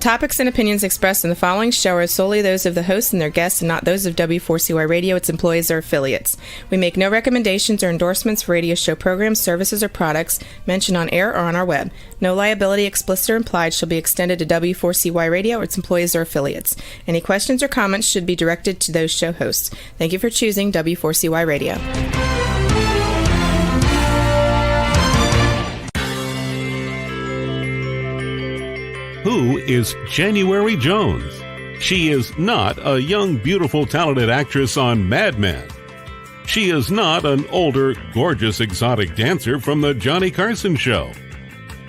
topics and opinions expressed in the following show are solely those of the host and their guests and not those of W4CY Radio, its employees, or affiliates. We make no recommendations or endorsements for radio show programs, services, or products mentioned on air or on our web. No liability, explicit or implied, shall be extended to W4CY Radio or its employees or affiliates. Any questions or comments should be directed to those show hosts. Thank you for choosing W4CY Radio. Who is January Jones? She is not a young, beautiful, talented actress on Mad Men. She is not an older, gorgeous, exotic dancer from the Johnny Carson Show.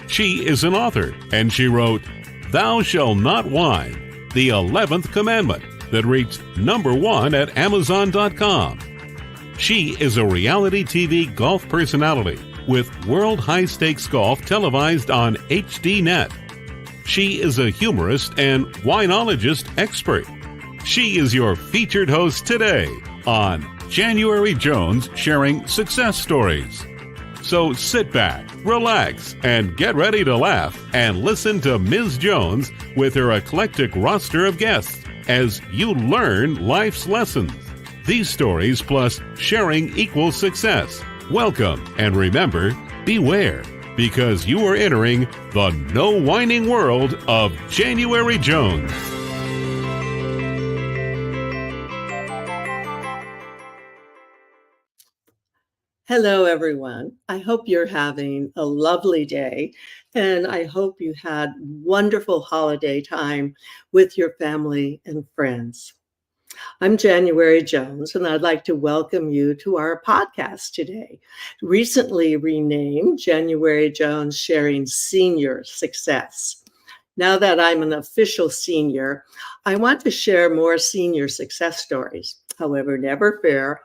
She is an author, and she wrote Thou Shalt Not Whine, the 11th Commandment, that reached #1 at Amazon.com. She is a reality TV golf personality with World High Stakes Golf televised on HDNet. She is a humorist and winologist expert. She is your featured host today on January Jones Sharing Success Stories. So sit back, relax, and get ready to laugh and listen to Ms. Jones with her eclectic roster of guests as you learn life's lessons. These stories plus sharing equals success. Welcome, and remember, beware, because you are entering the no whining world of January Jones. Hello, everyone. I hope you're having a lovely day, and I hope you had wonderful holiday time with your family and friends. I'm January Jones, and I'd like to welcome you to our podcast today, recently renamed January Jones Sharing Senior Success. Now that I'm an official senior, I want to share more senior success stories. However, never fear,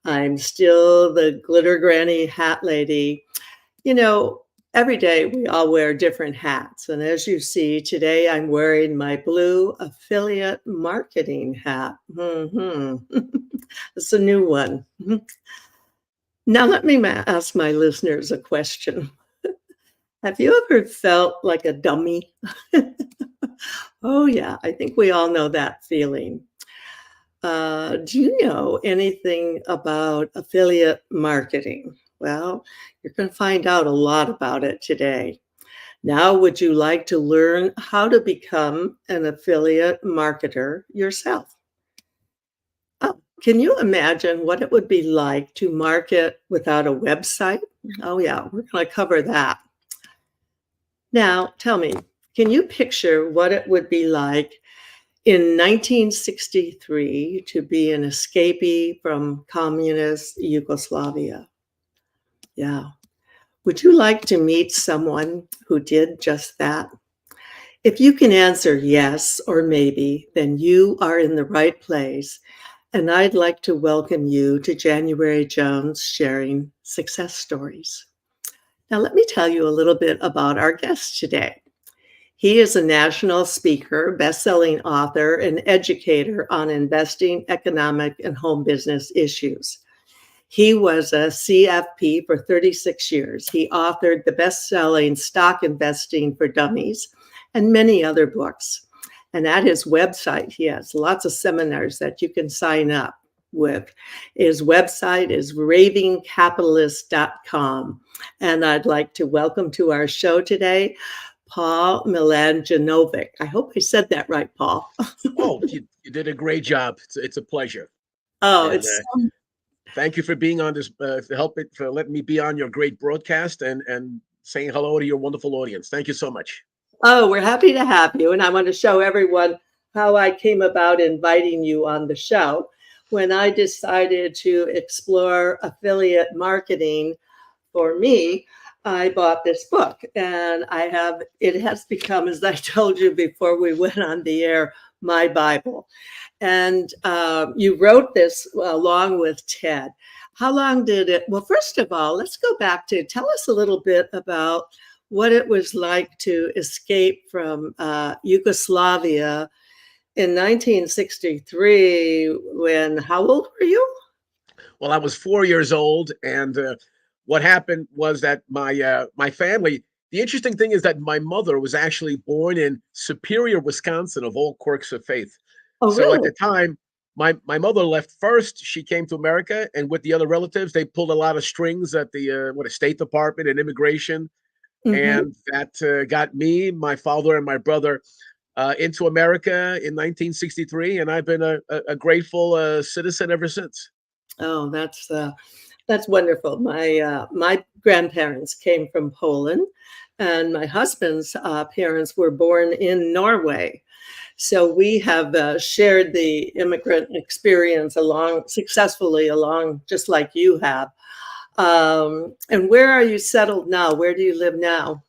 I'm still the glitter granny hat lady. You know, every day we all wear different hats. And as you see, today I'm wearing my blue affiliate marketing hat. It's a new one. Now let me ask my listeners a question. Have you ever felt like a dummy? Oh yeah, I think we all know that feeling. Do you know anything about affiliate marketing? Well, you're going to find out a lot about it today. Now, would you like to learn how to become an affiliate marketer yourself? Oh, can you imagine what it would be like to market without a website? Oh yeah, we're going to cover that. Now, tell me, can you picture what it would be like in 1963 to be an escapee from communist Yugoslavia? Yeah. Would you like to meet someone who did just that? If you can answer yes or maybe, then you are in the right place. And I'd like to welcome you to January Jones Sharing Success Stories. Now, let me tell you a little bit about our guest today. He is a national speaker, best-selling author, and educator on investing, economic, and home business issues. He was a CFP for 36 years. He authored the best-selling Stock Investing for Dummies and many other books. And at his website, he has lots of seminars that you can sign up with. His website is ravingcapitalist.com. And I'd like to welcome to our show today, Paul Mladjenovic. I hope I said that right, Paul. Oh, you did a great job. It's a pleasure. Oh, And, it's thank you for being on this, for letting me be on your great broadcast and saying hello to your wonderful audience. Thank you so much. Oh, we're happy to have you. And I want to show everyone how I came about inviting you on the show. When I decided to explore affiliate marketing for me, I bought this book, and it has become, as I told you before we went on the air, my Bible. And you wrote this along with Ted. How long did it? Well, first of all, let's go back to tell us a little bit about what it was like to escape from Yugoslavia in 1963. How old were you? Well, I was 4 years old, and what happened was that my family the interesting thing is that my mother was actually born in Superior, Wisconsin, of all quirks of faith. Oh, So at really? the time, my mother left first. She came to America, and with the other relatives, they pulled a lot of strings at the State Department and immigration, Hmm. and that got me, my father, and my brother into America in 1963, and I've been a grateful citizen ever since. Oh, that's wonderful. My grandparents came from Poland, and my husband's parents were born in Norway. So we have shared the immigrant experience along successfully along, just like you have. And where are you settled now? Where do you live now?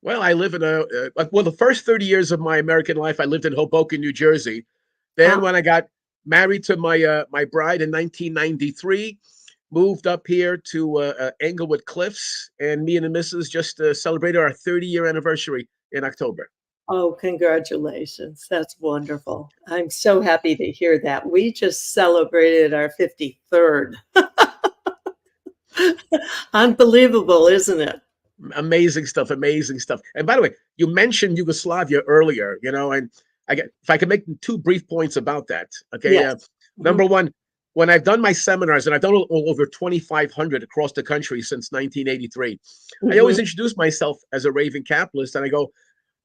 Well, I live in well, the first 30 years of my American life, I lived in Hoboken, New Jersey. Then, Ah, when I got married to my bride in 1993, moved up here to Englewood Cliffs, and me and the missus just celebrated our 30-year anniversary in October. oh, congratulations. That's wonderful. I'm so happy to hear that. We just celebrated our 53rd. Unbelievable, isn't it? Amazing stuff, amazing stuff. And by the way, you mentioned Yugoslavia earlier, and if I could make two brief points about that. Okay, Yes. number Mhm, one, when I've done my seminars, and I've done over 2,500 across the country since 1983, I always mhm. introduce myself as a raving capitalist, and I go,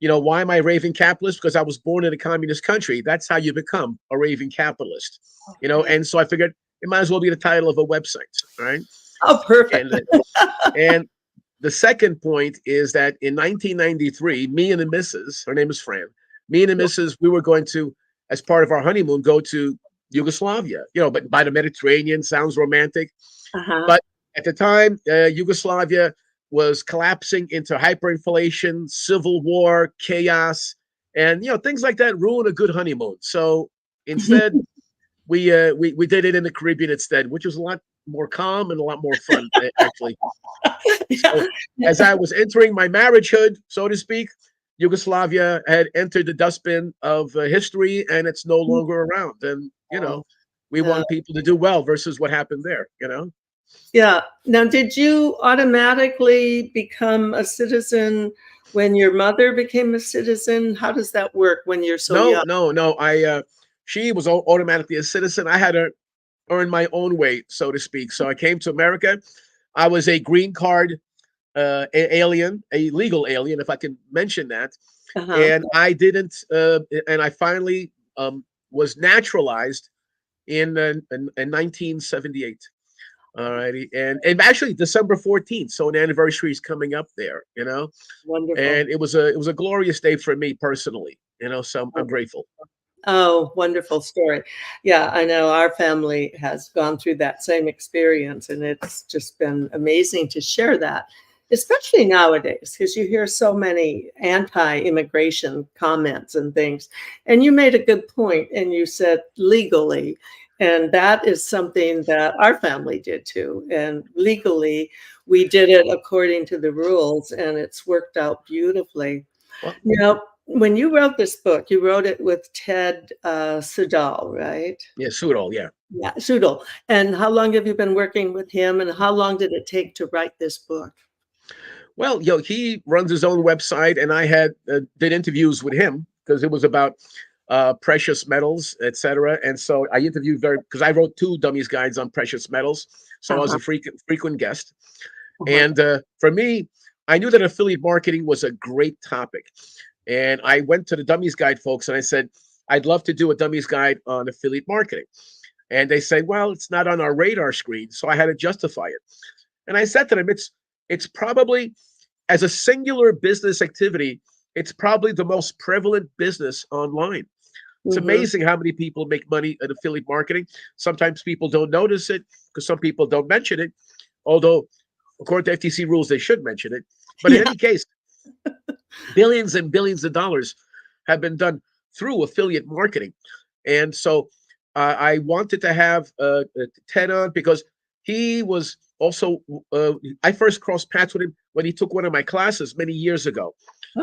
why am I a raving capitalist? Because I was born in a communist country. That's how you become a raving capitalist, Okay. And so I figured it might as well be the title of a website, right? Oh, perfect. And and the second point is that in 1993, me and the missus, her name is Fran, me and the missus, we were going to, as part of our honeymoon, go to Yugoslavia, but by the Mediterranean, sounds romantic. Uh-huh. But at the time, Yugoslavia was collapsing into hyperinflation, civil war, chaos, and things like that ruin a good honeymoon. So instead, we did it in the Caribbean instead, which was a lot more calm and a lot more fun, actually. So as Yeah. I was entering my marriagehood, so to speak, Yugoslavia had entered the dustbin of history, and it's no longer around. And Oh, we yeah. want people to do well versus what happened there. Yeah. Now, did you automatically become a citizen when your mother became a citizen? How does that work when you're so No, young? no, no. She was automatically a citizen. I had to earn my own way, so to speak. So I came to America. I was a green card alien, a legal alien, if I can mention that. Uh-huh. And I didn't, and I finally was naturalized in 1978. All righty, and actually December 14th, so an anniversary is coming up there. Wonderful. And it was a glorious day for me personally. So I'm grateful. Oh, wonderful story. Yeah, I know our family has gone through that same experience, and it's just been amazing to share that, especially nowadays, because you hear so many anti-immigration comments and things. And you made a good point, and you said legally, and that is something that our family did too. And legally, we did it according to the rules, and it's worked out beautifully. Well, Now, when you wrote this book, you wrote it with Ted Sudol, right? yeah, Sudol, yeah. Yeah, Sudol. And how long have you been working with him, and how long did it take to write this book? Well, he runs his own website, and I had did interviews with him because it was about precious metals, etc. And so I interviewed because I wrote two dummies guides on precious metals, so I was Uh-huh, a frequent guest. uh-huh. And for me, I knew that affiliate marketing was a great topic, and I went to the Dummies Guide folks and I said, I'd love to do a Dummies Guide on affiliate marketing. And they said, well, it's not on our radar screen, so I had to justify it. And I said to them, it's probably, as a singular business activity, it's probably the most prevalent business online. It's Mhm. amazing how many people make money at affiliate marketing. Sometimes people don't notice it because some people don't mention it, although according to FTC rules, they should mention it. But in Yeah. any case, billions and billions of dollars have been done through affiliate marketing. And so I wanted to have Ted on because he was also, I first crossed paths with him when he took one of my classes many years ago.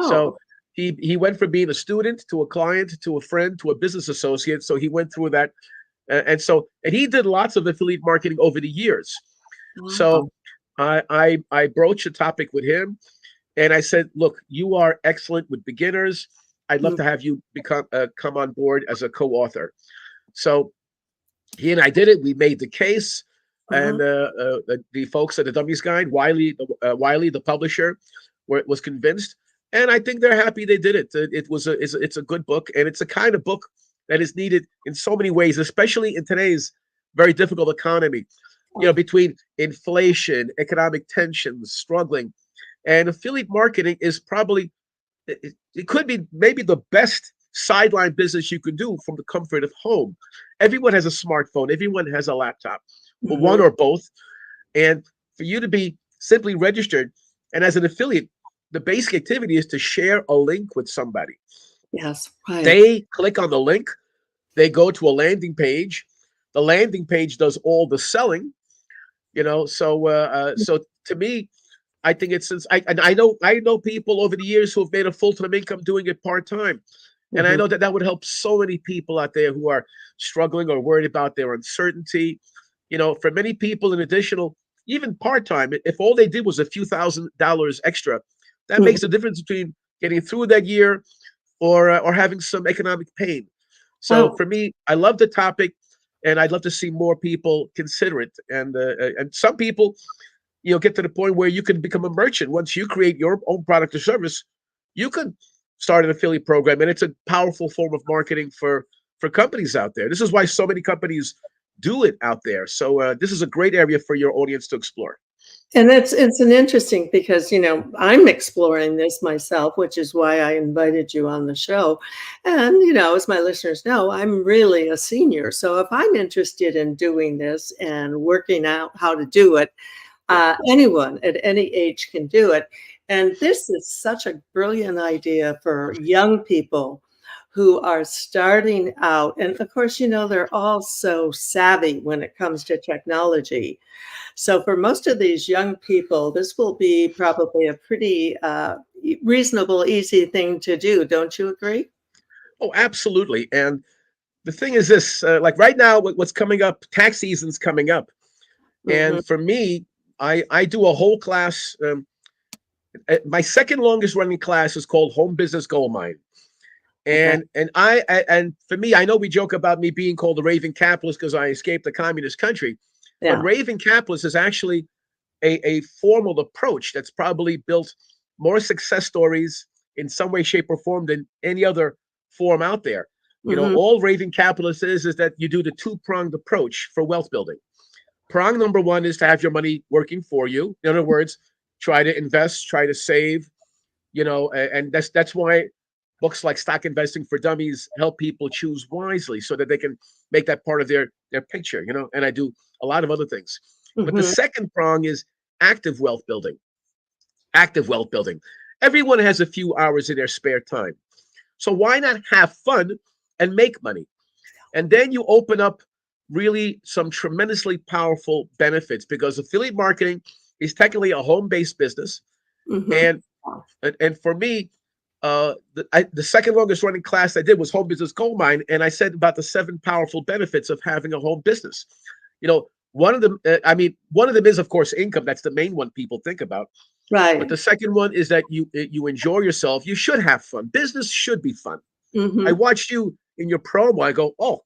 So Oh, he went from being a student to a client to a friend to a business associate. So he went through that. And he did lots of affiliate marketing over the years. wow. So I broached the topic with him, And I said, look, you are excellent with beginners. I'd love Mm. to have you come on board as a co-author. So he and I did it. We made the case, Uh-huh. and the folks at the Dummies Guide, Wiley, the publisher, was convinced. And I think they're happy they did it. It's a good book, and it's a kind of book that is needed in so many ways, especially in today's very difficult economy. You know, Oh, between inflation, economic tensions, struggling, and affiliate marketing is probably it could be maybe the best sideline business you can do from the comfort of home. Everyone has a smartphone, everyone has a laptop, or mhm. one or both. And for you to be simply registered and as an affiliate, the basic activity is to share a link with somebody. Yes, right. They click on the link, they go to a landing page. The landing page does all the selling, you know. So to me, I think it's since I know people over the years who have made a full-time income doing it part-time. And I Mhm. know that that would help so many people out there who are struggling or worried about their uncertainty. You know, for many people, an additional, even part-time, if all they did was a few $1,000s extra, that makes a Mhm. difference between getting through that year or having some economic pain. So Oh, for me, I love the topic, and I'd love to see more people consider it. And some people, you know, get to the point where you can become a merchant. Once you create your own product or service, you can start an affiliate program, and it's a powerful form of marketing for companies out there. This is why so many companies do it out there. So this is a great area for your audience to explore. and it's an interesting because, I'm exploring this myself, which is why I invited you on the show. And, as my listeners know, I'm really a senior. So if I'm interested in doing this and working out how to do it, Yeah. anyone at any age can do it. And this is such a brilliant idea for young people who are starting out. And of course, they're all so savvy when it comes to technology. So for most of these young people, this will be probably a pretty reasonable, easy thing to do. Don't you agree? Oh, absolutely. And the thing is this, like right now, what's coming up, tax season's coming up. Hmm. And for me, I do a whole class. My second longest running class is called Home Business Gold Mine. Okay. And for me, I know we joke about me being called a raving capitalist because I escaped the communist country, but Yeah. raving capitalist is actually a formal approach that's probably built more success stories in some way, shape, or form than any other form out there. You know, Hmm. all raving capitalist is that you do the two-pronged approach for wealth building. Prong number one is to have your money working for you. In other words, try to invest, try to save, you know, and that's why books like Stock Investing for Dummies help people choose wisely so that they can make that part of their picture, you know. And I do a lot of other things. But the Hmm. second prong is active wealth building. Active wealth building. Everyone has a few hours in their spare time. So why not have fun and make money? And then you open up really some tremendously powerful benefits because affiliate marketing is technically a home-based business. Hmm. And and for me, the second longest running class I did was Home Business Gold Mine, and I said about the 7 powerful benefits of having a home business. You know, one of them, one of them is of course income. That's the main one people think about. But Right. the second one is that you enjoy yourself. You should have fun. Business should be fun. I Hmm. watched you in your promo. I go, oh,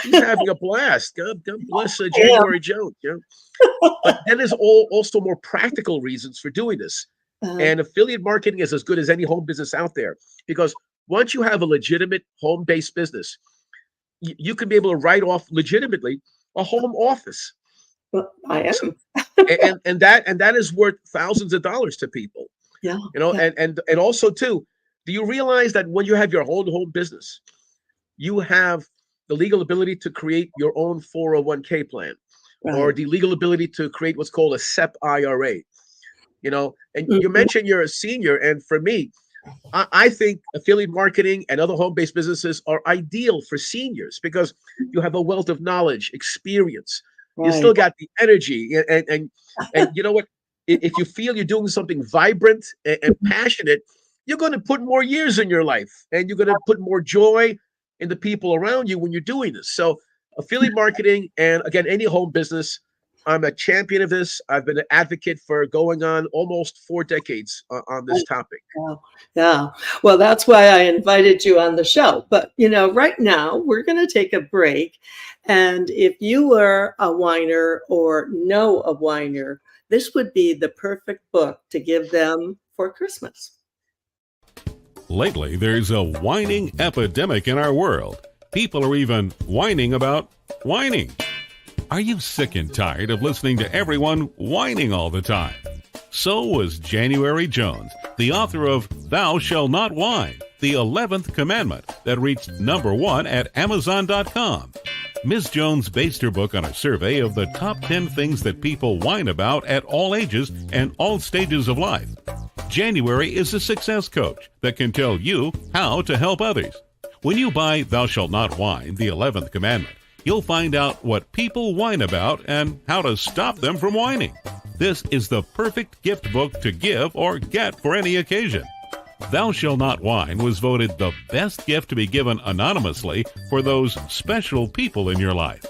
he's having a blast. God bless Yeah. January Jones. You know? But then there's also more practical reasons for doing this. Uh, And affiliate marketing is as good as any home business out there because once you have a legitimate home-based business, you can be able to write off legitimately a home office. well, I So, am. and that is worth thousands of dollars to people. Yeah. You know, Yeah. and also too, do you realize that when you have your own home business, you have the legal ability to create your own 401k plan or Right. the legal ability to create what's called a SEP IRA? You know, and you Mhm. mentioned you're a senior, and for me, I think affiliate marketing and other home-based businesses are ideal for seniors because you have a wealth of knowledge, experience. You Right. still got the energy, and you know what? If you feel you're doing something vibrant and passionate, you're going to put more years in your life, and you're going to put more joy in the people around you when you're doing this. So, affiliate marketing and again, any home business, I'm a champion of this. I've been an advocate for going on almost 4 decades on this topic. Yeah, yeah. Well, that's why I invited you on the show. But, right now we're going to take a break. And if you were a whiner or know a whiner, this would be the perfect book to give them for Christmas. Lately, there's a whining epidemic in our world. People are even whining about whining. Are you sick and tired of listening to everyone whining all the time? So was January Jones, the author of Thou Shalt Not Whine, the 11th commandment that reached #1 at Amazon.com. Ms. Jones based her book on a survey of the top 10 things that people whine about at all ages and all stages of life. January is a success coach that can tell you how to help others. When you buy Thou Shalt Not Whine, the 11th commandment, you'll find out what people whine about and how to stop them from whining. This is the perfect gift book to give or get for any occasion. Thou Shalt Not Whine was voted the best gift to be given anonymously for those special people in your life.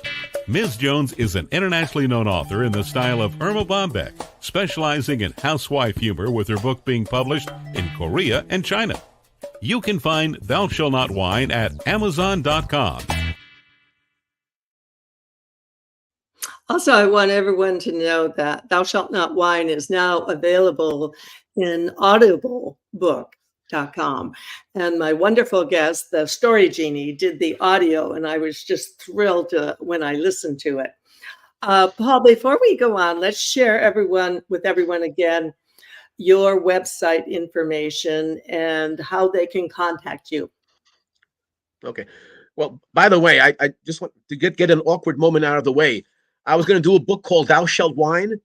Ms. Jones is an internationally known author in the style of Irma Bombeck, specializing in housewife humor with her book being published in Korea and China. You can find Thou Shalt Not Whine at Amazon.com. Also, I want everyone to know that Thou Shalt Not Whine is now available in audiobook.com. And my wonderful guest, the Story Genie, did the audio, and I was just thrilled when I listened to it. Paul, before we go on, let's share with everyone again your website information and how they can contact you. Okay. Well, by the way, I just want to get an awkward moment out of the way. I was going to do a book called Thou Shalt Whine,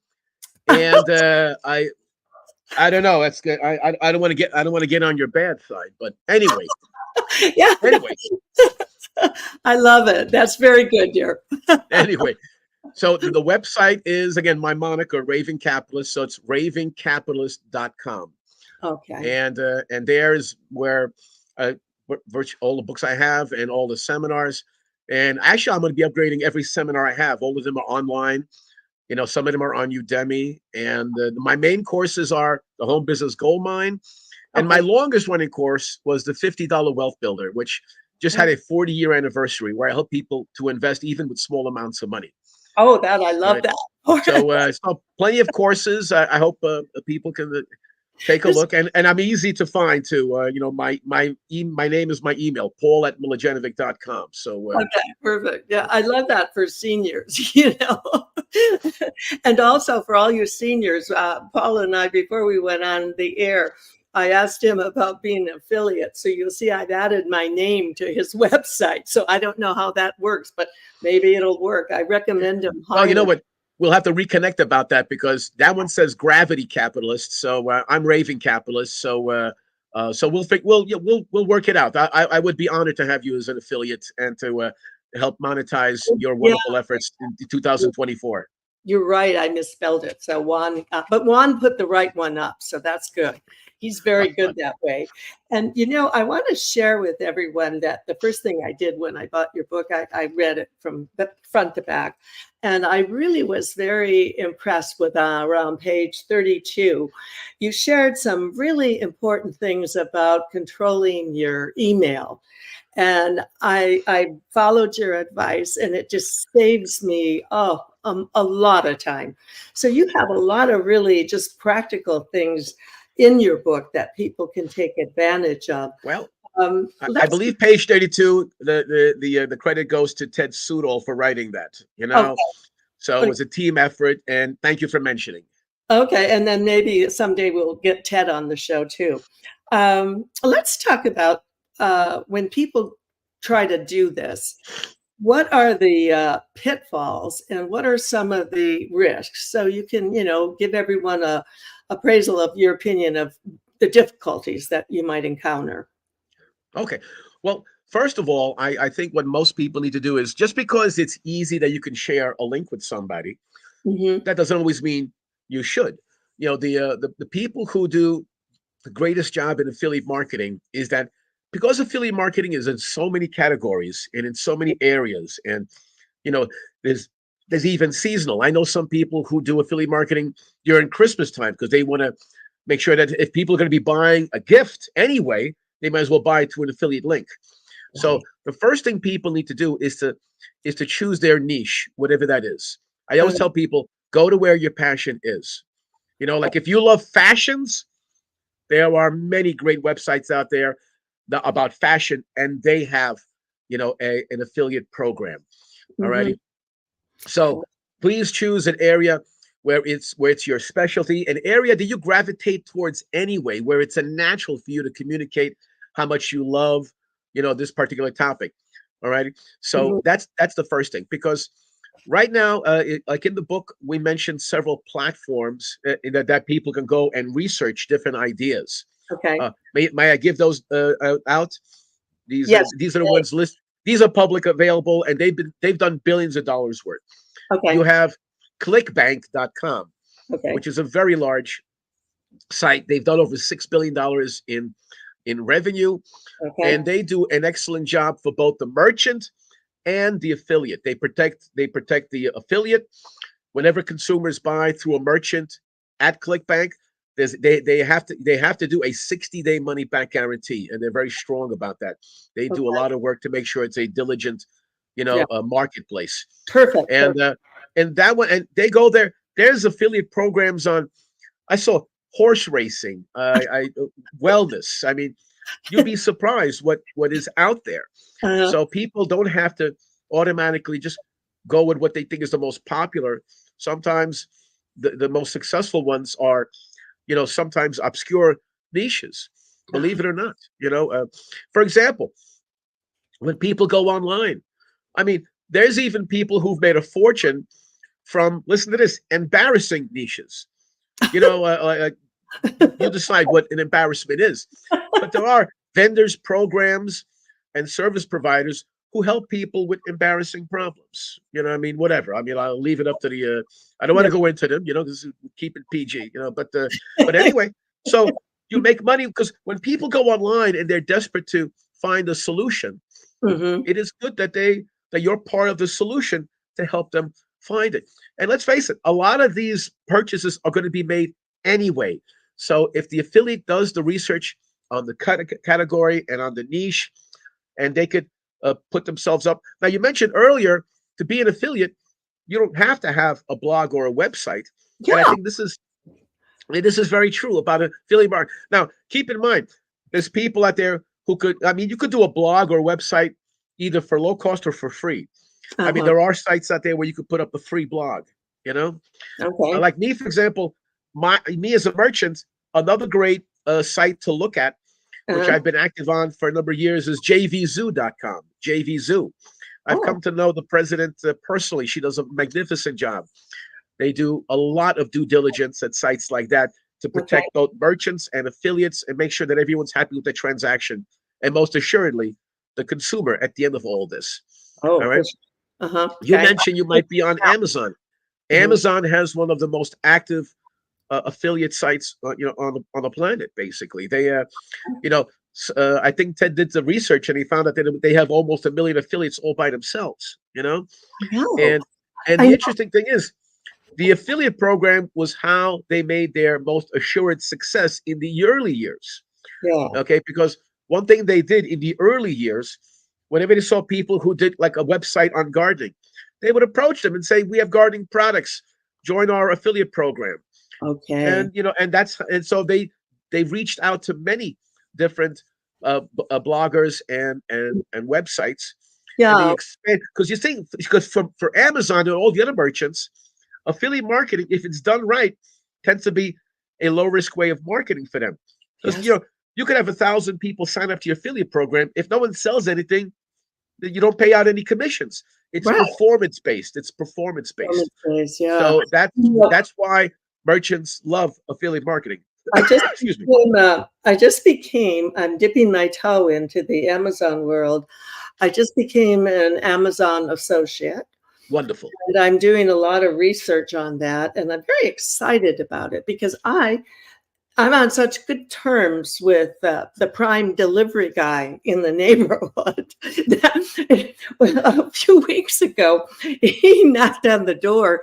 and I don't know. That's good. I don't want to get on your bad side, but anyway. Yeah. Anyway. I love it. That's very good, dear. Anyway, so the website is, again, my moniker, Raving Capitalist. So it's ravingcapitalist.com. Okay. And there's where virtually all the books I have and all the seminars. And actually, I'm going to be upgrading every seminar I have. All of them are online. Some of them are on Udemy. And my main courses are the Home Business Gold Mine. And my longest running course was the $50 Wealth Builder, which just had a 40-year anniversary where I help people to invest even with small amounts of money. Oh, I love that. So plenty of courses. I hope people can take a look. And I'm easy to find too. My name is my email, Paul@Mladjenovic.com. So okay, perfect. Yeah, I love that for seniors, and also for all you seniors. Paul and I, before we went on the air, I asked him about being an affiliate. So you'll see I've added my name to his website. So I don't know how that works, but maybe it'll work. I recommend him. Well, you know what? We'll have to reconnect about that because that one says Gravity Capitalist. So I'm Raving Capitalist. So we'll work it out. I would be honored to have you as an affiliate and to help monetize your wonderful efforts in 2024. You're right. I misspelled it. So Juan, but Juan put the right one up. So that's good. He's very good that way. And, I want to share with everyone that the first thing I did when I bought your book, I read it from the front to back. And I really was very impressed with around page 32. You shared some really important things about controlling your email. And I followed your advice, and it just saves me a lot of time. So you have a lot of really just practical things in your book that people can take advantage of. Well, I believe page 32, the credit goes to Ted Soudal for writing that. Okay. So it was a team effort, and thank you for mentioning. Okay, and then maybe someday we'll get Ted on the show too. Let's talk about when people try to do this. What are the pitfalls and what are some of the risks? So you can, give everyone a appraisal of your opinion of the difficulties that you might encounter. Okay. Well, first of all, I think what most people need to do is just because it's easy that you can share a link with somebody, that doesn't always mean you should. The people who do the greatest job in affiliate marketing is that because affiliate marketing is in so many categories and in so many areas, and there's There's even seasonal. I know some people who do affiliate marketing during Christmas time because they want to make sure that if people are going to be buying a gift anyway, they might as well buy it through an affiliate link. So the first thing people need to do is to choose their niche, whatever that is. I always tell people, go to where your passion is. You know, like if you love fashions, there are many great websites out there about fashion, and they have, you know, an affiliate program. All righty. So please choose an area where it's your specialty, an area that you gravitate towards anyway, where it's a natural for you to communicate how much you love, you know, this particular topic. All right. So that's the first thing, because right now, like in the book, we mentioned several platforms that people can go and research different ideas. Okay. May I give those out? These Yes. These are the ones list. These are public available, and they've done billions of dollars worth. Okay. You have clickbank.com, Okay. which is a very large site. They've done over $6 billion in revenue, Okay. and they do an excellent job for both the merchant and the affiliate. They protect the affiliate. Whenever consumers buy through a merchant at ClickBank, they have to do a 60-day money back guarantee, and they're very strong about that. They do a lot of work to make sure it's a diligent, you know, marketplace. Perfect. And that one, and they go there. There's affiliate programs on. I saw horse racing, wellness. I mean, you'd be surprised what is out there. So people don't have to automatically just go with what they think is the most popular. Sometimes the most successful ones are, you know, sometimes obscure niches, believe it or not. You know, for example, when people go online, I mean, there's even people who've made a fortune from, listen to this, embarrassing niches. You know, you decide what an embarrassment is. But there are vendors, programs, and service providers who help people with embarrassing problems. You know, I mean, whatever. I mean, I'll leave it up to the. I don't want to go into them. You know, this is keep it PG. You know, but anyway, so you make money because when people go online and they're desperate to find a solution, it is good that you're part of the solution to help them find it. And let's face it, a lot of these purchases are going to be made anyway. So if the affiliate does the research on the category and on the niche, and they could put themselves up. Now, you mentioned earlier, to be an affiliate, you don't have to have a blog or a website. Yeah. And I think this is very true about affiliate marketing. Now, keep in mind, there's people out there who could, I mean, you could do a blog or a website either for low cost or for free. I mean, there are sites out there where you could put up a free blog, you know? Okay. Like me, for example, me as a merchant, another great site to look at, which I've been active on for a number of years, is jvzoo.com. JVZoo. I've come to know the president personally. She does a magnificent job. They do a lot of due diligence at sites like that to protect both merchants and affiliates and make sure that everyone's happy with the transaction. And most assuredly, the consumer at the end of all this. Oh, all right. You mentioned you might be on Amazon. Amazon has one of the most active affiliate sites, you know, on the planet. Basically, they, you know, I think Ted did the research and he found out that they have almost 1 million affiliates all by themselves. You know, and the interesting thing is, the affiliate program was how they made their most assured success in the early years. Yeah. Okay, because one thing they did in the early years, whenever they saw people who did like a website on gardening, they would approach them and say, "We have gardening products. Join our affiliate program." Okay. And you know, and so they reached out to many different bloggers and websites. Yeah. And they expand, because you think, because for Amazon and all the other merchants, affiliate marketing, if it's done right, tends to be a low risk way of marketing for them. Because you know, you could have 1,000 people sign up to your affiliate program. If no one sells anything, then you don't pay out any commissions. It's performance based. It's performance based. Yeah. So that's why merchants love affiliate marketing. Excuse me. I'm dipping my toe into the Amazon world. I just became an Amazon associate. Wonderful. And I'm doing a lot of research on that, and I'm very excited about it because I I'm on such good terms with the prime delivery guy in the neighborhood that a few weeks ago, he knocked on the door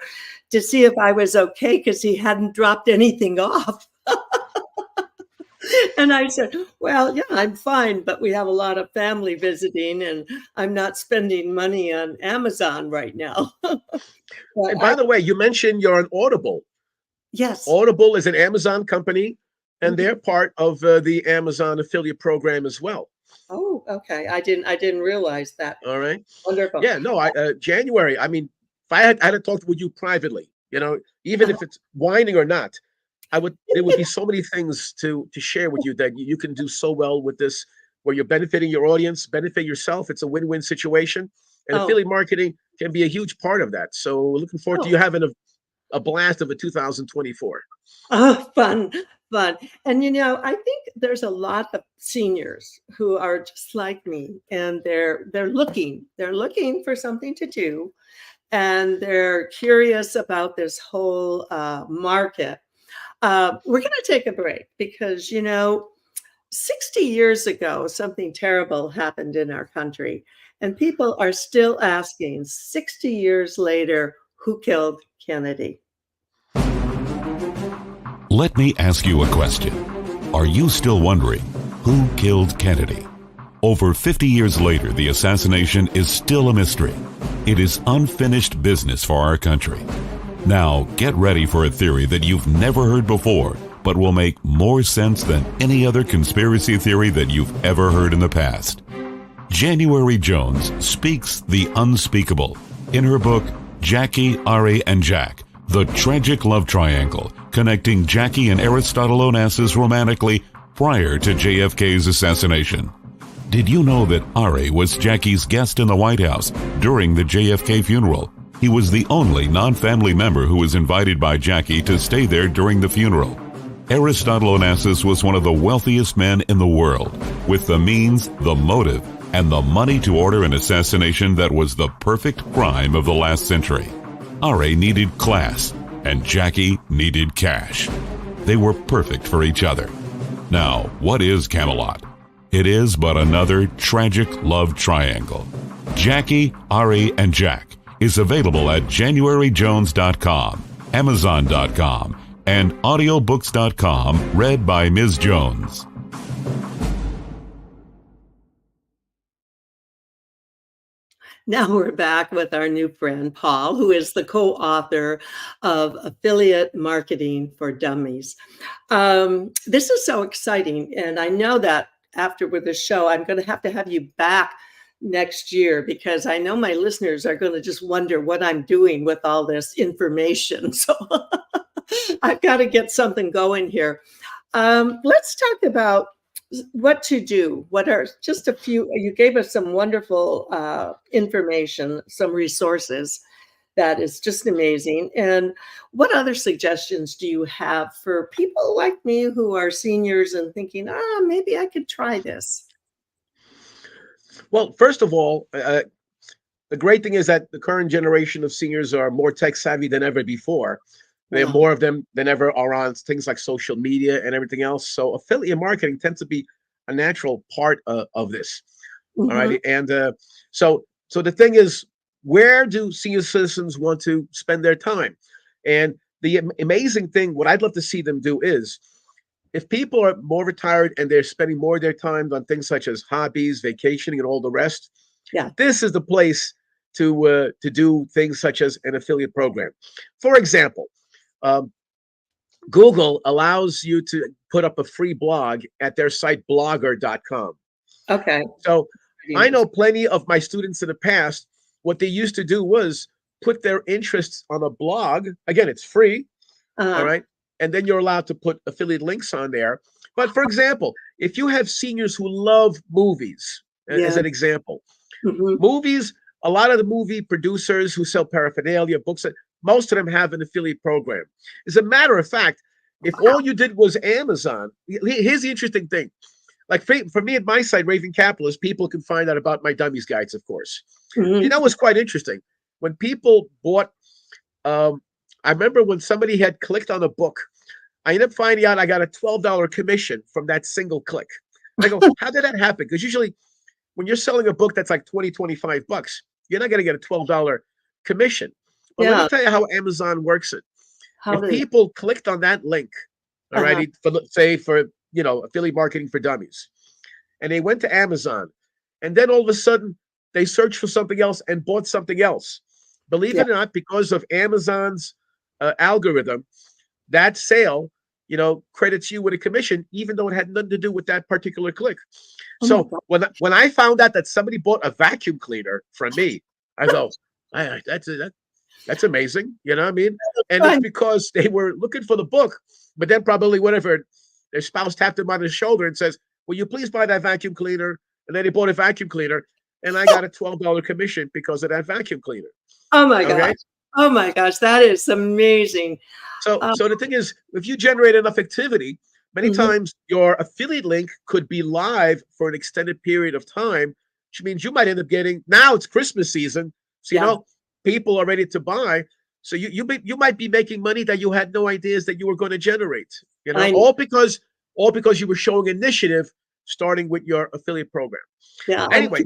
to see if I was okay because he hadn't dropped anything off. And I said, well, yeah, I'm fine, but we have a lot of family visiting and I'm not spending money on Amazon right now. But And by the way, you mentioned you're on Audible. yes. Audible is an Amazon company, and Mhm. they're part of the Amazon affiliate program as well. Oh, okay. I didn't realize that. All right. Wonderful. Yeah, no, I January. I mean, if I had to talk with you privately, even if it's whining or not, there would be so many things to share with you that you can do so well with this, where you're benefiting your audience, benefit yourself. It's a win-win situation, and Oh, affiliate marketing can be a huge part of that. So, looking forward to oh, you having a blast of a 2024. oh, fun, fun. And I think there's a lot of seniors who are just like me, and they're looking for something to do, and they're curious about this whole market. We're going to take a break because 60 years ago, something terrible happened in our country, and people are still asking 60 years later, who killed Kennedy? Let me ask you a question. Are you still wondering who killed Kennedy? Over 50 years later, the assassination is still a mystery. It is unfinished business for our country. Now, get ready for a theory that you've never heard before, but will make more sense than any other conspiracy theory that you've ever heard in the past. January Jones speaks the unspeakable in her book, Jackie, Ari, and Jack, The Tragic Love Triangle, connecting Jackie and Aristotle Onassis romantically prior to JFK's assassination. Did you know that Ari was Jackie's guest in the White House during the JFK funeral? He was the only non-family member who was invited by Jackie to stay there during the funeral. Aristotle Onassis was one of the wealthiest men in the world, with the means, the motive, and the money to order an assassination that was the perfect crime of the last century. Ari needed class, and Jackie needed cash. They were perfect for each other. Now, what is Camelot? It is but another tragic love triangle. Jackie, Ari, and Jack is available at JanuaryJones.com, Amazon.com, and audiobooks.com, read by Ms. Jones. Now we're back with our new friend, Paul, who is the co-author of Affiliate Marketing for Dummies. This is so exciting. And I know that after with the show, I'm going to have you back next year because I know my listeners are going to just wonder what I'm doing with all this information. So I've got to get something going here. Let's talk about what to do. What are just a few, you gave us some wonderful information, some resources that is just amazing. And what other suggestions do you have for people like me who are seniors and thinking, maybe I could try this? Well, first of all, the great thing is that the current generation of seniors are more tech savvy than ever before. There are more of them than ever are on things like social media and everything else. So affiliate marketing tends to be a natural part of this. Mm-hmm. All right. And so the thing is, where do senior citizens want to spend their time? And the amazing thing, what I'd love to see them do is, if people are more retired and they're spending more of their time on things such as hobbies, vacationing, and all the rest, Yeah. this is the place to do things such as an affiliate program. For example, Google allows you to put up a free blog at their site blogger.com. Okay. So I know plenty of my students in the past, what they used to do was put their interests on a blog. Again, it's free. All right. And then you're allowed to put affiliate links on there. But for example, if you have seniors who love movies, as an example, movies, a lot of the movie producers who sell paraphernalia, books, most of them have an affiliate program. As a matter of fact, if all you did was Amazon, here's the interesting thing. Like for me at my site, Raven Capitalist, people can find out about my Dummies guides, of course. That was quite interesting. When people bought, I remember when somebody had clicked on a book I ended up finding out I got a $12 commission from that single click. And I go, how did that happen? Because usually when you're selling a book that's like 20, 25 bucks, you're not going to get a $12 commission. But let Yeah. me tell you how Amazon works it. How If did people clicked on that link, all Uh-huh. righty, for say for affiliate marketing for dummies, and they went to Amazon, and then all of a sudden they searched for something else and bought something else. Believe Yeah. it or not, because of Amazon's algorithm, that sale, credits you with a commission, even though it had nothing to do with that particular click. Oh my So God. when I found out that somebody bought a vacuum cleaner from me, I go, that's amazing. You know what I mean? And it's Fun. because they were looking for the book, but then probably whatever, their spouse tapped them on his shoulder and says, will you please buy that vacuum cleaner? And then he bought a vacuum cleaner, and I got a $12 commission because of that vacuum cleaner. Oh my Okay. gosh. Oh my gosh. That is amazing. So Um, the thing is, if you generate enough activity, many mhm. times your affiliate link could be live for an extended period of time, which means you might end up getting, now it's Christmas season. So, Yeah. people are ready to buy. So you might be making money that you had no ideas that you were going to generate, I all because you were showing initiative starting with your affiliate program. yeah. Anyway,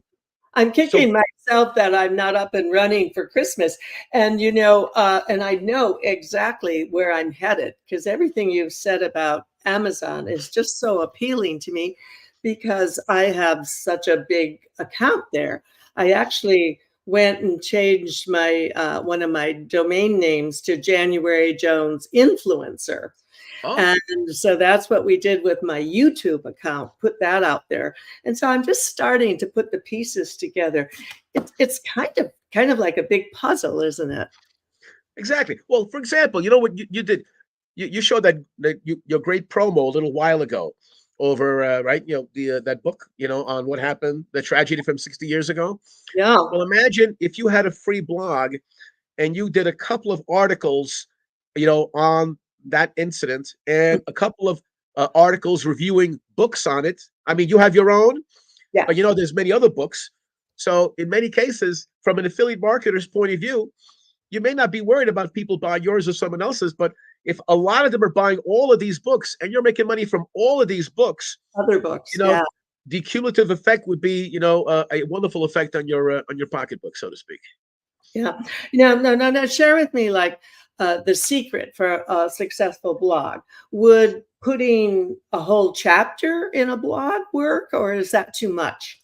I'm so kicking myself that I'm not up and running for Christmas. And, and I know exactly where I'm headed because everything you've said about Amazon is just so appealing to me because I have such a big account there. I actually went and changed my one of my domain names to January Jones Influencer. oh, And so that's what we did with my YouTube account, put that out there. And so I'm just starting to put the pieces together. It's kind of like a big puzzle, isn't it? exactly. Well, for example, you know what you did? You showed your great promo a little while ago over right, the that book, on what happened, the tragedy from 60 years ago. Yeah. Well, imagine if you had a free blog and you did a couple of articles, on that incident and a couple of articles reviewing books on it. I mean, you have your own, Yeah. but there's many other books. So in many cases, from an affiliate marketer's point of view, you may not be worried about people buying yours or someone else's, but if a lot of them are buying all of these books and you're making money from all of these books, Other books. Yeah. the cumulative effect would be, a wonderful effect on your pocketbook, so to speak. Yeah. No. Share with me like the secret for a successful blog. Would putting a whole chapter in a blog work, or is that too much?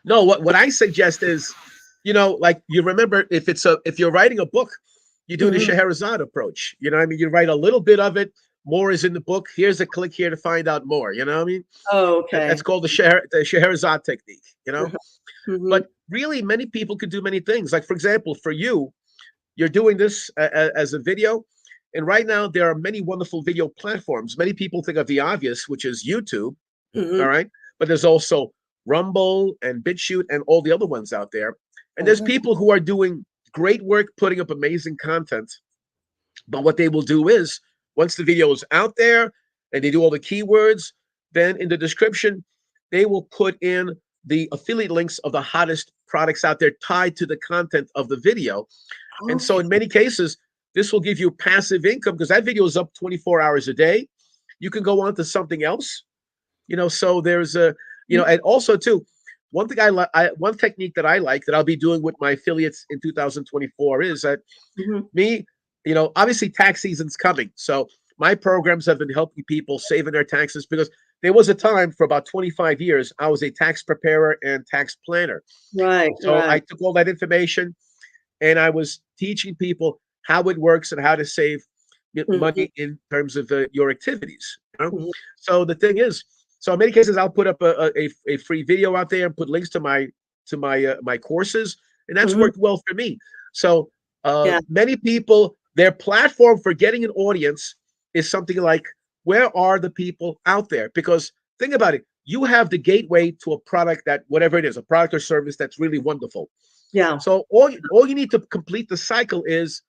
No, what I suggest is, like you remember, if you're writing a book, you do the Mhm. Scheherazade approach. You know what I mean? You write a little bit of it, more is in the book. Here's a click here to find out more. You know what I mean? Oh, okay. That's called the Scheherazade technique, Mhm. But really, many people could do many things. Like, for example, for you, you're doing this as a video. And right now, there are many wonderful video platforms. Many people think of the obvious, which is YouTube. All Mhm. right. But there's also Rumble and BitChute and all the other ones out there. And there's Uh-huh. people who are doing great work putting up amazing content. But what they will do is, once the video is out there and they do all the keywords, then in the description, they will put in the affiliate links of the hottest products out there tied to the content of the video. And so Okay. in many cases, this will give you passive income because that video is up 24 hours a day. You can go on to something else, so there's and also too, one thing one technique that I like that I'll be doing with my affiliates in 2024 is that Mhm. me, obviously tax season's coming. So my programs have been helping people saving their taxes because there was a time for about 25 years, I was a tax preparer and tax planner. Right, So I right. took all that information and I was teaching people how it works and how to save Mhm. money in terms of your activities. Mhm. So the thing is, so in many cases, I'll put up a free video out there and put links to my courses, and that's Mhm. worked well for me. So Yeah. many people, their platform for getting an audience is something like, where are the people out there? Because think about it, you have the gateway to a product that, whatever it is, a product or service that's really wonderful. Yeah. So all you need to complete the cycle is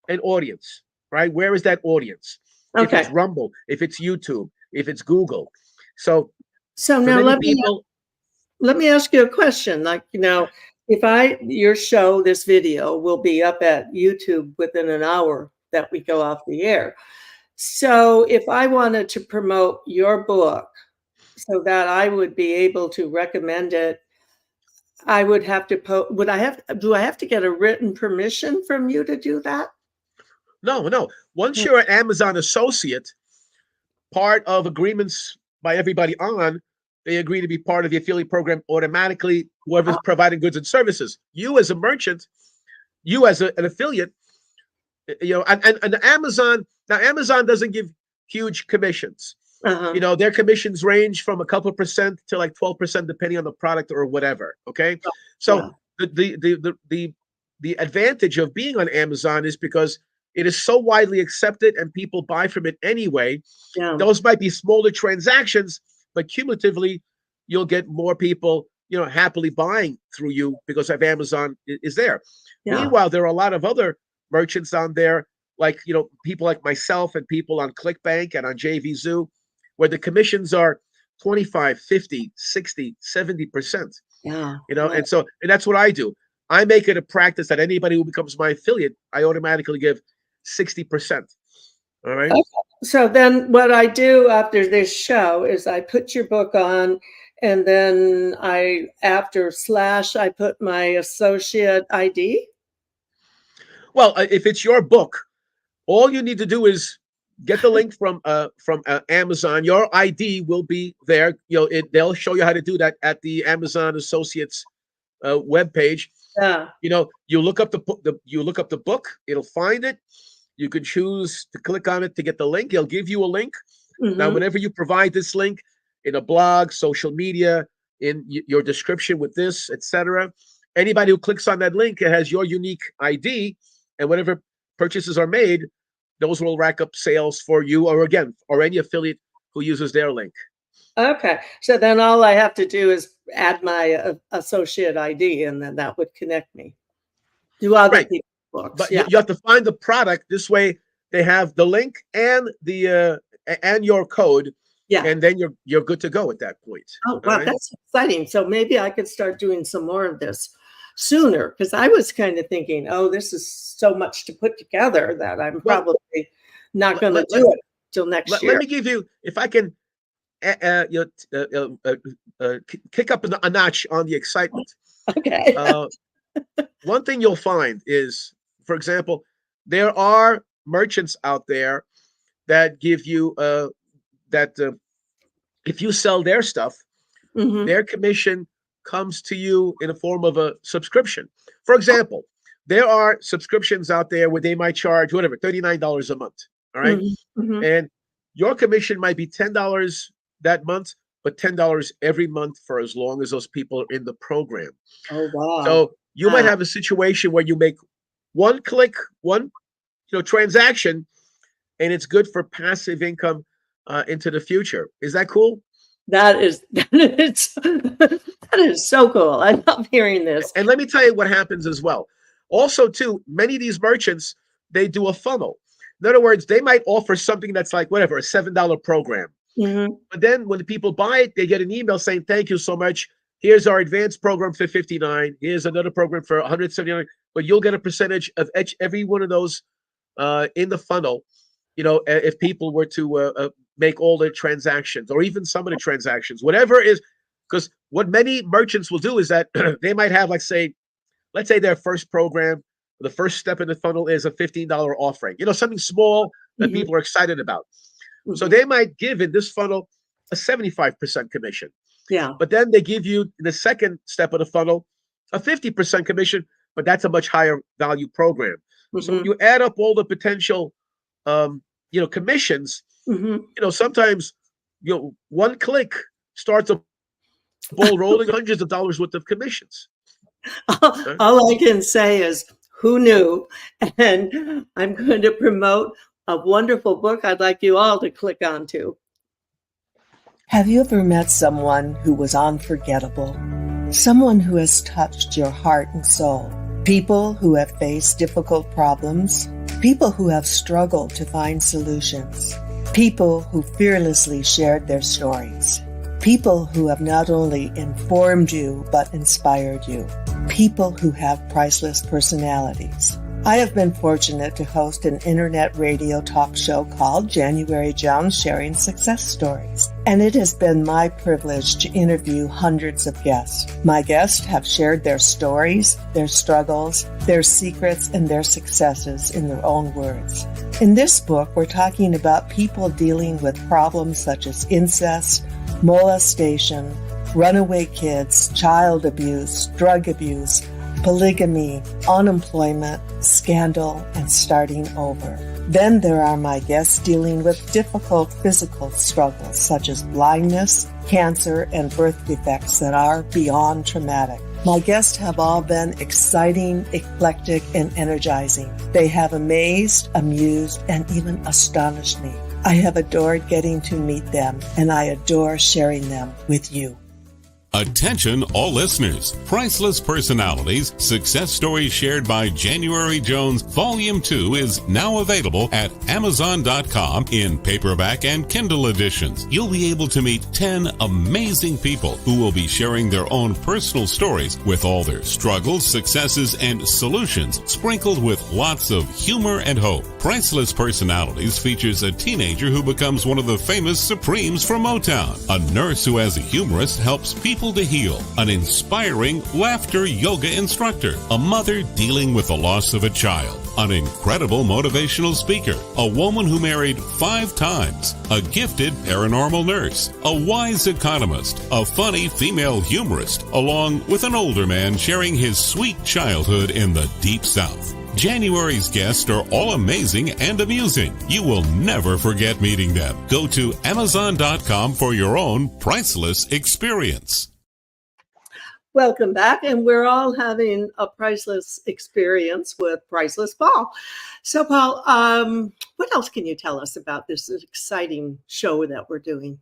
an audience, right? Where is that audience? If it's Okay. Rumble, if it's YouTube, if it's Google. So So for now many people, let me ask you a question. Like, if your show, this video will be up at YouTube within an hour that we go off the air. So if I wanted to promote your book so that I would be able to recommend it, I would have to do I have to get a written permission from you to do that? No. Once you're an Amazon associate, part of agreements by everybody they agree to be part of the affiliate program automatically, whoever's providing goods and services. You as a merchant, you as an affiliate, and Amazon, now Amazon doesn't give huge commissions. Their commissions range from a couple percent to like 12%, depending on the product or whatever. Okay. So the advantage of being on Amazon is because it is so widely accepted and people buy from it anyway. Yeah. Those might be smaller transactions, but cumulatively, you'll get more people, happily buying through you because of Amazon is there. Yeah. Meanwhile, there are a lot of other merchants on there, like, people like myself and people on ClickBank and on JVZoo, where the commissions are 25, 50, 60, 70%. Yeah. And that's what I do. I make it a practice that anybody who becomes my affiliate, I automatically give 60%. All right. Okay. So then what I do after this show is I put your book on, and then I put my associate ID. Well, if it's your book, all you need to do is get the link from Amazon. Your ID will be there. They'll show you how to do that at the Amazon Associates webpage. Yeah. You look up the book. It'll find it. You can choose to click on it to get the link. It'll give you a link. Mm-hmm. Now, whenever you provide this link in a blog, social media, in your description with this, etc., anybody who clicks on that link, it has your unique ID, and whatever purchases are made, those will rack up sales for you, or any affiliate who uses their link. Okay. So then all I have to do is add my associate ID, and then that would connect me to other people's books. But you have to find the product. This way they have the link and and your code. Yeah. And then you're good to go at that point. Oh, wow. Right? That's exciting. So maybe I could start doing some more of this sooner, because I was kind of thinking, this is so much to put together that I'm probably not going to do it till next year. Let me give you, if I can kick up a notch on the excitement. Okay. One thing you'll find is, for example, there are merchants out there that give you if you sell their stuff, mm-hmm. their commission comes to you in a form of a subscription. For example, there are subscriptions out there where they might charge whatever, $39 a month. All right. Mm-hmm. And your commission might be $10 that month, but $10 every month for as long as those people are in the program. Oh, wow. So you might have a situation where you make one click, one transaction, and it's good for passive income into the future. Is that cool? That is so cool. I love hearing this. And let me tell you what happens as well. Also, too, many of these merchants, they do a funnel. In other words, they might offer something that's like whatever, a $7 program. Mm-hmm. But then when the people buy it, they get an email saying, "Thank you so much. Here's our advanced program for $59. Here's another program for $179." But you'll get a percentage of every one of those in the funnel. If people were to make all the transactions, or even some of the transactions, whatever it is, because what many merchants will do is that they might have, let's say their first program, the first step in the funnel is a $15 offering, something small that mm-hmm. people are excited about. Mm-hmm. So they might give in this funnel a 75% commission. Yeah. But then they give you in the second step of the funnel a 50% commission, but that's a much higher value program. Mm-hmm. So when you add up all the potential commissions, mm-hmm. Sometimes one click starts a ball rolling, hundreds of dollars worth of commissions. All I can say is, who knew? And I'm going to promote a wonderful book I'd like you all to click onto. Have you ever met someone who was unforgettable? Someone who has touched your heart and soul? People who have faced difficult problems? People who have struggled to find solutions? People who fearlessly shared their stories? People who have not only informed you, but inspired you? People who have priceless personalities? I have been fortunate to host an internet radio talk show called January Jones Sharing Success Stories, and it has been my privilege to interview hundreds of guests. My guests have shared their stories, their struggles, their secrets, and their successes in their own words. In this book, we're talking about people dealing with problems such as incest, molestation, runaway kids, child abuse, drug abuse, polygamy, unemployment, scandal, and starting over. Then there are my guests dealing with difficult physical struggles such as blindness, cancer, and birth defects that are beyond traumatic. My guests have all been exciting, eclectic, and energizing. They have amazed, amused, and even astonished me. I have adored getting to meet them, and I adore sharing them with you. Attention all listeners. Priceless Personalities, Success Stories Shared by January Jones, Volume 2 is now available at Amazon.com in paperback and Kindle editions. You'll be able to meet 10 amazing people who will be sharing their own personal stories with all their struggles, successes, and solutions, sprinkled with lots of humor and hope. Priceless Personalities features a teenager who becomes one of the famous Supremes from Motown, a nurse who as a humorist helps people to heal, an inspiring laughter yoga instructor, a mother dealing with the loss of a child, an incredible motivational speaker, a woman who married 5 times, a gifted paranormal nurse, a wise economist, a funny female humorist, along with an older man sharing his sweet childhood in the Deep South. January's guests are all amazing and amusing. You will never forget meeting them. Go to Amazon.com for your own priceless experience. Welcome back, and we're all having a priceless experience with Priceless Paul. So, Paul, what else can you tell us about this exciting show that we're doing?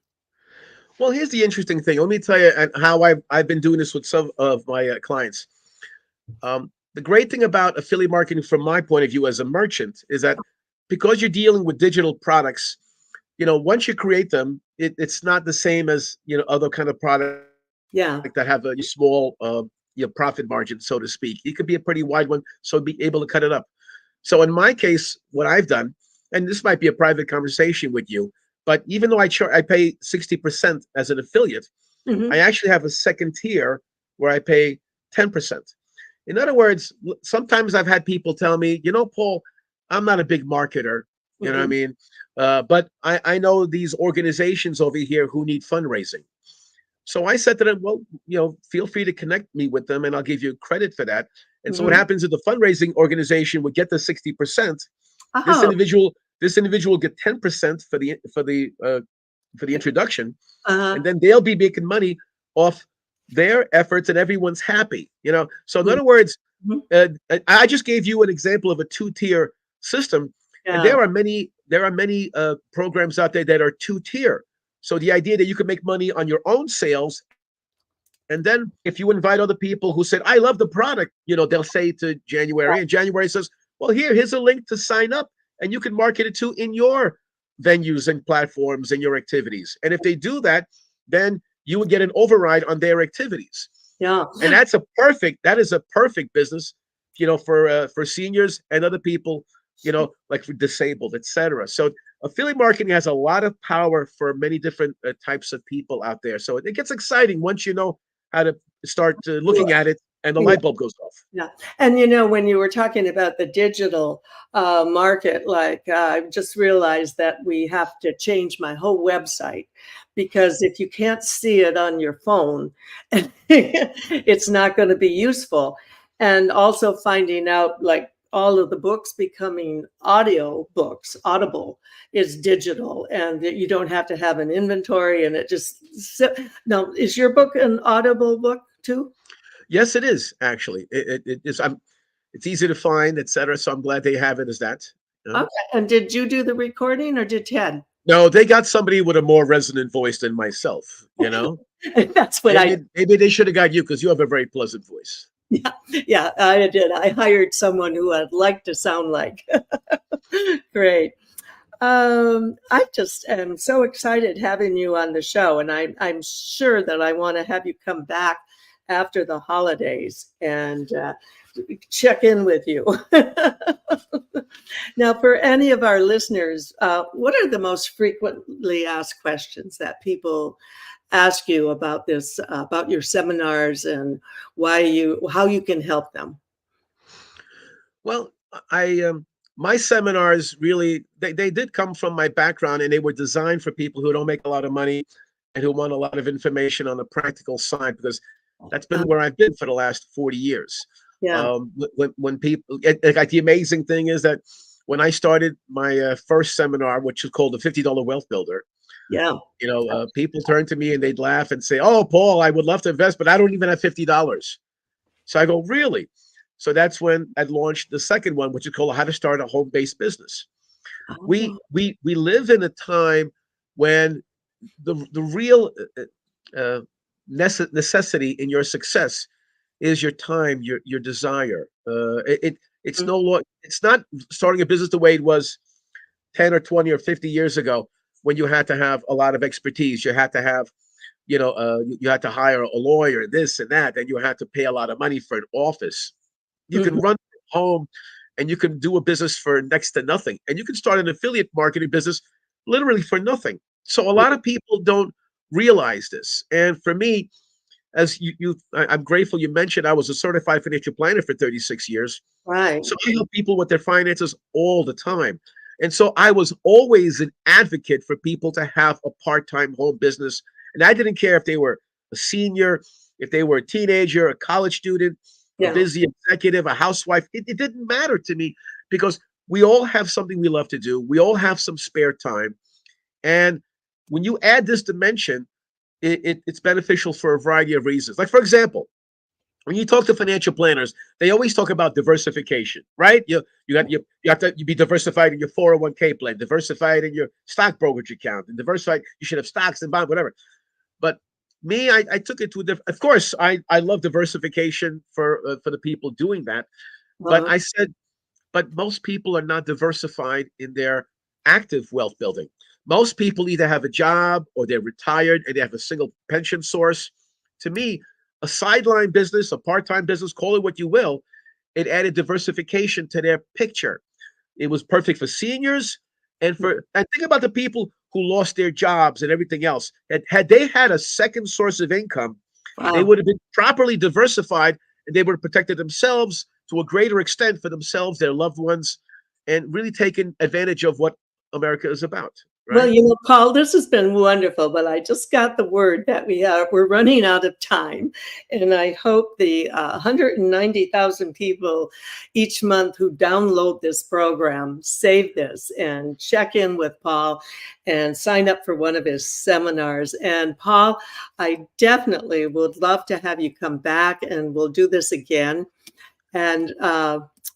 Well, here's the interesting thing. Let me tell you how I've been doing this with some of my clients. The great thing about affiliate marketing, from my point of view as a merchant, is that because you're dealing with digital products, once you create them, it's not the same as other kind of products. That have a small profit margin, so to speak. It could be a pretty wide one, so be able to cut it up. So in my case, what I've done, and this might be a private conversation with you, but even though I pay 60% as an affiliate, I actually have a second tier where I pay 10%. In other words, sometimes I've had people tell me, Paul, I'm not a big marketer, you know what I mean? But I know these organizations over here who need fundraising. So I said to them, well, feel free to connect me with them and I'll give you credit for that. And so what happens is the fundraising organization would get the 60%. This individual get 10% for the introduction. And then they'll be making money off their efforts and everyone's happy, So in other words, I just gave you an example of a 2-tier system. And there are many programs out there that are 2-tier. So the idea that you can make money on your own sales, and then if you invite other people who said, I love the product, they'll say to January, and January says, well, here's a link to sign up, and you can market it to in your venues and platforms and your activities. And if they do that, then you would get an override on their activities. Yeah. And that is a perfect business, for seniors and other people, like for disabled, etc. So affiliate marketing has a lot of power for many different types of people out there. So it gets exciting once you know how to start looking at it and the light bulb goes off. Yeah. And, when you were talking about the digital market, I just realized that we have to change my whole website, because if you can't see it on your phone, it's not going to be useful. And also finding out, all of the books becoming audio books, Audible is digital, and you don't have to have an inventory, and it just now, is your book an Audible book too? Yes, it is actually. It is. It's easy to find, etc. So I'm glad they have it as that. Okay. And did you do the recording or did Ted? No, they got somebody with a more resonant voice than myself. That's what maybe they should have got you, because you have a very pleasant voice. Yeah, I did. I hired someone who I'd like to sound like. Great. I just am so excited having you on the show, and I'm sure that I want to have you come back after the holidays and check in with you. Now, for any of our listeners, what are the most frequently asked questions that people ask you about this, about your seminars, and how you can help them? Well, my seminars really, they did come from my background, and they were designed for people who don't make a lot of money and who want a lot of information on the practical side, because that's been where I've been for the last 40 years. Yeah. When people, like, the amazing thing is that when I started my first seminar, which is called the $50 Wealth Builder, Yeah. people turn to me and they'd laugh and say, "Oh, Paul, I would love to invest, but I don't even have $50." So I go, "Really?" So that's when I launched the second one, which is called How to Start a Home-Based Business. We live in a time when the real necessity in your success is your time, your desire. It's no longer, it's not starting a business the way it was 10 or 20 or 50 years ago, when you had to have a lot of expertise. You had to have, you had to hire a lawyer, this and that, and you had to pay a lot of money for an office. You can run from home, and you can do a business for next to nothing, and you can start an affiliate marketing business literally for nothing. So a lot of people don't realize this. And for me, as I'm grateful you mentioned, I was a certified financial planner for 36 years. Right. So I help people with their finances all the time. And so I was always an advocate for people to have a part-time home business. And I didn't care if they were a senior, if they were a teenager, a college student, a busy executive, a housewife. It didn't matter to me, because we all have something we love to do. We all have some spare time. And when you add this dimension, it's beneficial for a variety of reasons. Like, for example, when you talk to financial planners, they always talk about diversification, right? You have to be diversified in your 401k plan, diversified in your stock brokerage account, and diversified. You should have stocks and bonds, whatever. But me, I took it to a different. Of course, I love diversification for the people doing that. But I said, but most people are not diversified in their active wealth building. Most people either have a job or they're retired and they have a single pension source. To me, a sideline business, a part-time business, call it what you will, it added diversification to their picture. It was perfect for seniors, and think about the people who lost their jobs and everything else. Had they had a second source of income, they would have been properly diversified, and they would have protected themselves to a greater extent for themselves, their loved ones, and really taken advantage of what America is about. Right? Well, Paul, this has been wonderful, but I just got the word that we're running out of time. And I hope the 190,000 people each month who download this program save this and check in with Paul and sign up for one of his seminars. And Paul, I definitely would love to have you come back, and we'll do this again. And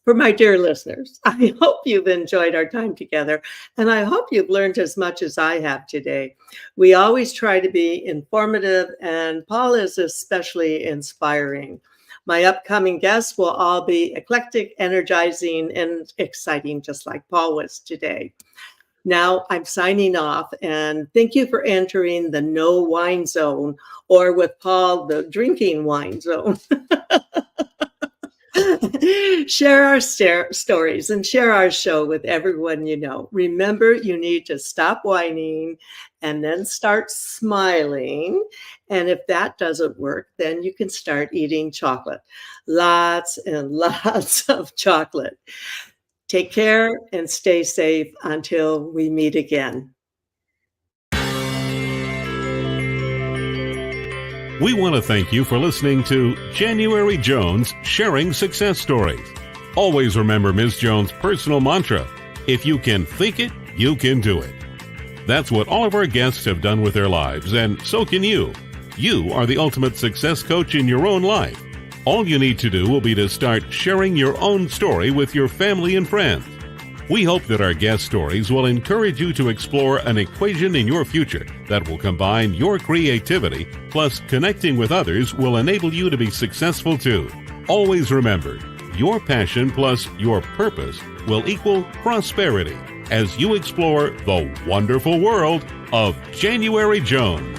for my dear listeners, I hope you've enjoyed our time together, and I hope you've learned as much as I have today. We always try to be informative, and Paul is especially inspiring. My upcoming guests will all be eclectic, energizing, and exciting, just like Paul was today. Now I'm signing off, and thank you for entering the no wine zone, or with Paul, the drinking wine zone. Share our stories and share our show with everyone you know. Remember, you need to stop whining and then start smiling. And if that doesn't work, then you can start eating chocolate. Lots and lots of chocolate. Take care and stay safe until we meet again. We want to thank you for listening to January Jones Sharing Success Stories. Always remember Ms. Jones' personal mantra, if you can think it, you can do it. That's what all of our guests have done with their lives, and so can you. You are the ultimate success coach in your own life. All you need to do will be to start sharing your own story with your family and friends. We hope that our guest stories will encourage you to explore an equation in your future that will combine your creativity plus connecting with others will enable you to be successful too. Always remember, your passion plus your purpose will equal prosperity as you explore the wonderful world of January Jones.